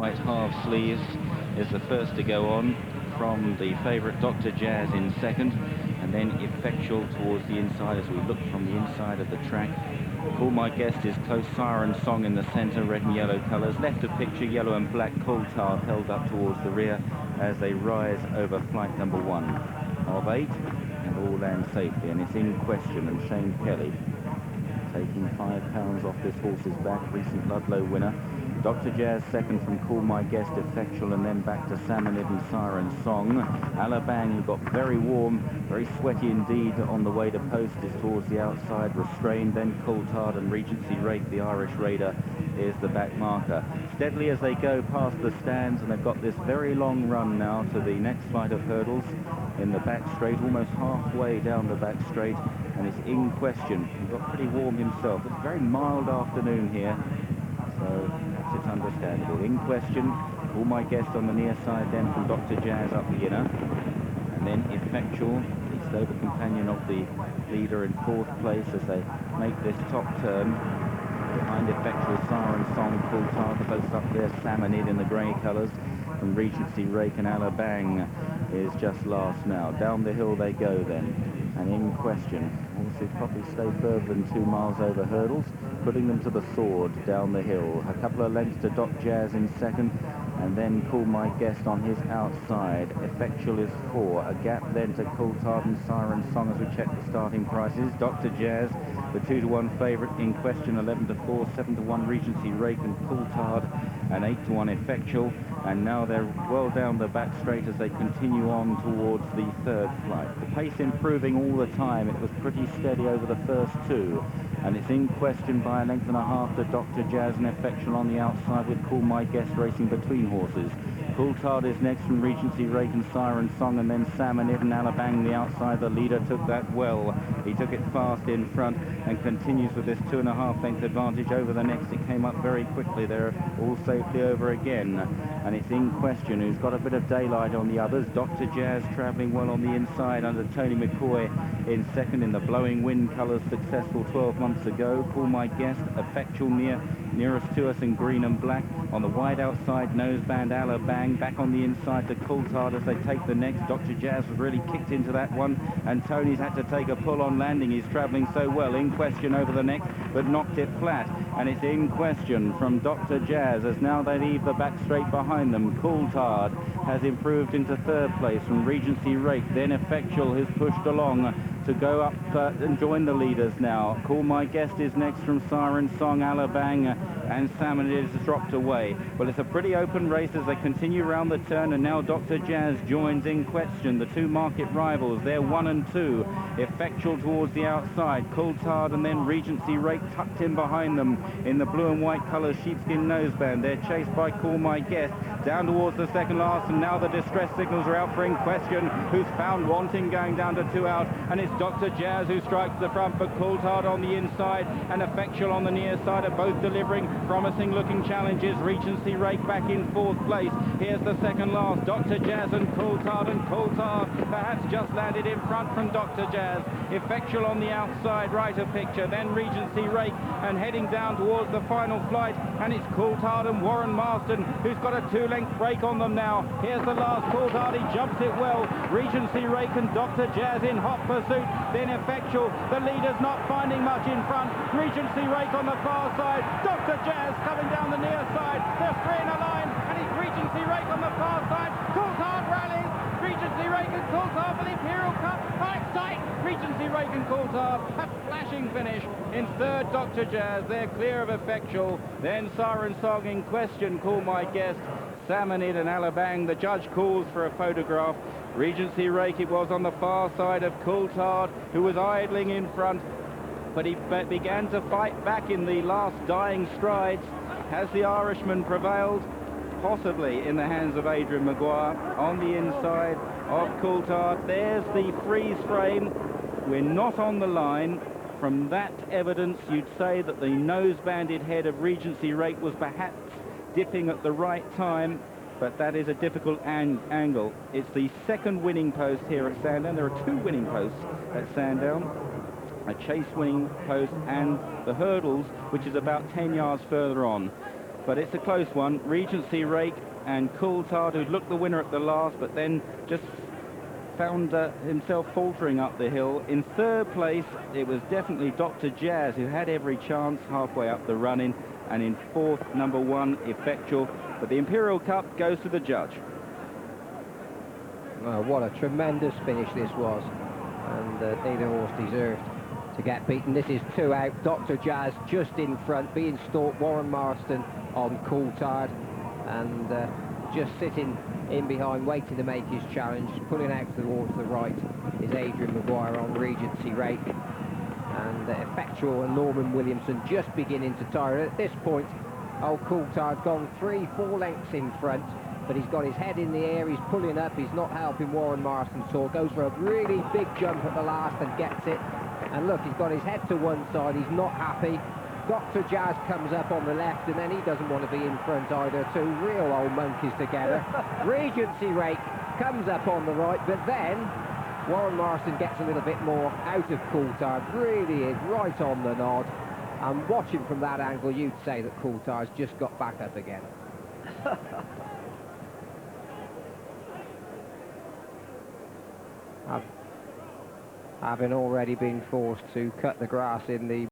White half sleeves is the first to go on from the favourite Dr. Jazz in second, and then Effectual towards the inside as we look from the inside of the track. Call My Guest is close. Siren Song in the centre, red and yellow colours. Left of picture, yellow and black. Coulthard held up towards the rear as they rise over flight number 1 of 8, and all land safely. And it's In Question, and Shane Kelly taking £5 off this horse's back, recent Ludlow winner. Dr. Jazz second from Call My Guest, Effectual, and then back to Salmonid and Siren Song. Alabang, who got very warm, very sweaty indeed on the way to post, is towards the outside, restrained. Then Coulthard and Regency Rake, the Irish Raider, is the back marker. Steadily as they go past the stands, and they've got this very long run now to the next flight of hurdles in the back straight, almost halfway down the back straight, and it's In Question. He got pretty warm himself. It's a very mild afternoon here, so it's understandable. In Question, All My Guest on the near side then from Dr. Jazz up the inner, and then Effectual, the stable companion of the leader, in fourth place as they make this top turn. Behind Effectual, Siren Song, Coulthard, close up there, Salmonid in the grey colours, and Regency Rake and Alabang is just last now. Down the hill they go then, and In Question. Horses probably stay further than 2 miles over hurdles, putting them to the sword down the hill. A couple of lengths to Doc Jazz in second, and then Call My Guest on his outside. Effectual is 4. A gap then to Coulthard and Siren Song as we check the starting prices. Dr. Jazz, the 2-to-1 favourite. In Question, 11-4, 7-1 Regency Rake and Coulthard, and 8-1 Effectual. And now they're well down the back straight as they continue on towards the third flight. The pace improving all the time. It was pretty steady over the first 2. And it's In Question by a length and a half to Dr. Jazz and Effectual on the outside, with Call My Guest racing between horses. Coulthard is next from Regency Rake and Siren Song, and then Salmonid and Alabang the outside. The leader took that well. He took it fast in front and continues with this 2.5 length advantage over the next. It came up very quickly. They're all safely over again. And it's In Question, who's got a bit of daylight on the others. Dr. Jazz travelling well on the inside under Tony McCoy in second in the blowing wind colours, successful 12 months ago. Call My Guest, Effectual nearest to us in green and black. On the wide outside, noseband Alabang. Back on the inside to Coulthard as they take the next. Dr. Jazz was really kicked into that one, and Tony's had to take a pull on landing. He's travelling so well. In Question over the next, but knocked it flat. And it's In Question from Dr. Jazz as now they leave the back straight behind them. Coulthard has improved into third place from Regency Rake. Then Effectual has pushed along to go up and join the leaders now. Call My Guest is next from Siren Song, Alabang, and Salmon is dropped away. Well, it's a pretty open race as they continue round the turn, and now Dr. Jazz joins In Question. The 2 market rivals, they're 1 and 2. Effectual towards the outside. Coulthard and then Regency Rake tucked in behind them in the blue and white colours, sheepskin noseband. They're chased by Call My Guest down towards the second last, and now the distress signals are out for In Question, who's found wanting going down to 2 out, and it's Dr. Jazz who strikes the front, but Coulthard on the inside and Effectual on the near side are both delivering promising looking challenges. Regency Rake back in 4th place. Here's the second last, Dr. Jazz and Coulthard perhaps just landed in front from Dr. Jazz. Effectual on the outside, right of picture, then Regency Rake, and heading down towards the final flight, and it's Coulthard and Warren Marston, who's got a 2-length break on them now. Here's the last, Coulthard, he jumps it well. Regency Rake and Dr. Jazz in hot pursuit, then Effectual. The leader's not finding much in front. Regency Rake on the far side. Dr. Jazz coming down the near side. They're 3 in a line, and it's Regency Rake on the far side. Coulthard rallies. Regency Rake and Coulthard for the Imperial Cup. Tight. Regency Rake and Coulthard. A flashing finish. In third, Dr. Jazz. They're clear of Effectual. Then Siren Song, In Question, Call My Guest, Salmonid and Alabang. The judge calls for a photograph. Regency Rake it was on the far side of Coulthard, who was idling in front, but he began to fight back in the last dying strides. Has the Irishman prevailed? Possibly in the hands of Adrian Maguire. On the inside of Coulthard, there's the freeze frame. We're not on the line. From that evidence, you'd say that the nose-banded head of Regency Rake was perhaps dipping at the right time, but that is a difficult angle. It's the second winning post here at Sandown. There are 2 winning posts at Sandown, a chase winning post and the hurdles, which is about 10 yards further on. but it's a close one. Regency Rake and Coulthard, who'd looked the winner at the last, but then just found himself faltering up the hill. In third place, it was definitely Dr. Jazz, who had every chance halfway up the running, and in fourth, number 1, Effectual. But the Imperial Cup goes to the judge. Oh, what a tremendous finish this was, and neither horse deserved to get beaten. This is 2 out. Dr. Jazz just in front, being stalked. Warren Marston on Coulthard, and just sitting in behind, waiting to make his challenge. Pulling out towards the right is Adrian Maguire on Regency Rake, and Effectual and Norman Williamson just beginning to tire. At this point, old Coulthard's gone 3-4 lengths in front, but he's got his head in the air, he's pulling up, he's not helping Warren Marston at all. Goes for a really big jump at the last and gets it. And look, he's got his head to one side, he's not happy. Dr. Jazz comes up on the left, and then he doesn't want to be in front either. 2 real old monkeys together. Regency Rake comes up on the right, but then Warren Marston gets a little bit more out of Coulthard. Really is right on the nod. And watching from that angle, you'd say that Coulthard's just got back up again. Having already been forced to cut the grass in the